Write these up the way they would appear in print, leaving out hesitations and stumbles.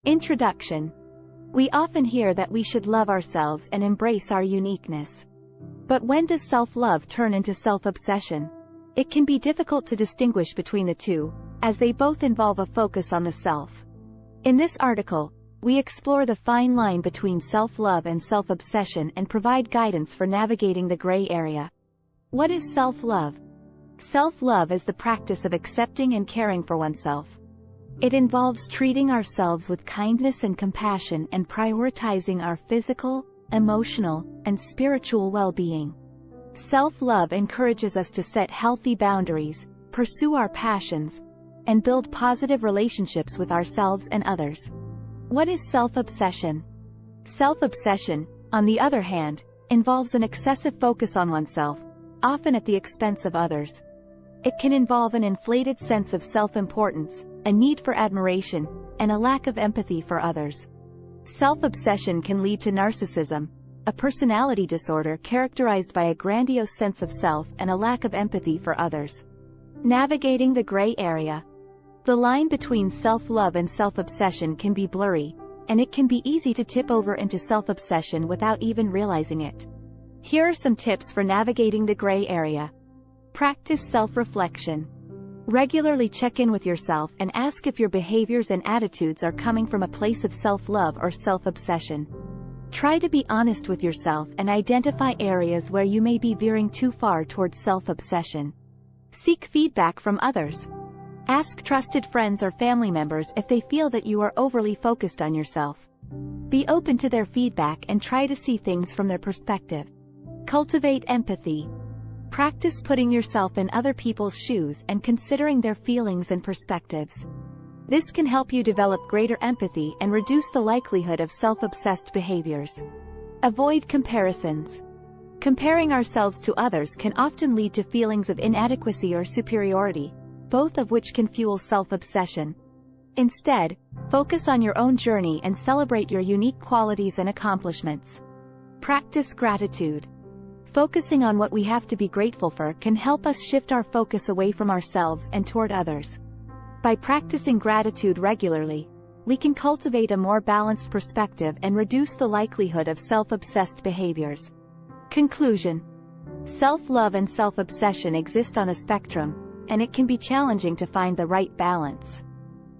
Introduction. We often hear that we should love ourselves and embrace our uniqueness. But when does self-love turn into self-obsession? It can be difficult to distinguish between the two, as they both involve a focus on the self. In this article, we explore the fine line between self-love and self-obsession and provide guidance for navigating the gray area. What is self-love? Self-love is the practice of accepting and caring for oneself. It involves treating ourselves with kindness and compassion and prioritizing our physical, emotional, and spiritual well-being. Self-love encourages us to set healthy boundaries, pursue our passions, and build positive relationships with ourselves and others. What is self-obsession? Self-obsession, on the other hand, involves an excessive focus on oneself, often at the expense of others. It can involve an inflated sense of self-importance, a need for admiration, and a lack of empathy for others. Self-obsession can lead to narcissism, a personality disorder characterized by a grandiose sense of self and a lack of empathy for others. Navigating the gray area. The line between self-love and self-obsession can be blurry, and it can be easy to tip over into self-obsession without even realizing it. Here are some tips for navigating the gray area. Practice self-reflection. Regularly check in with yourself and ask if your behaviors and attitudes are coming from a place of self-love or self-obsession. Try to be honest with yourself and identify areas where you may be veering too far towards self-obsession. Seek feedback from others. Ask trusted friends or family members if they feel that you are overly focused on yourself. Be open to their feedback and try to see things from their perspective. Cultivate empathy. Practice putting yourself in other people's shoes and considering their feelings and perspectives. This can help you develop greater empathy and reduce the likelihood of self-obsessed behaviors. Avoid comparisons. Comparing ourselves to others can often lead to feelings of inadequacy or superiority, both of which can fuel self-obsession. Instead, focus on your own journey and celebrate your unique qualities and accomplishments. Practice gratitude. Focusing on what we have to be grateful for can help us shift our focus away from ourselves and toward others. By practicing gratitude regularly, we can cultivate a more balanced perspective and reduce the likelihood of self-obsessed behaviors. Conclusion. Self-love and self-obsession exist on a spectrum, and it can be challenging to find the right balance.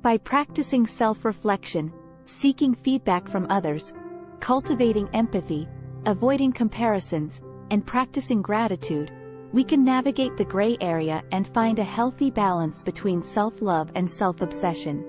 By practicing self-reflection, seeking feedback from others, cultivating empathy, avoiding comparisons, and practicing gratitude, we can navigate the gray area and find a healthy balance between self-love and self-obsession.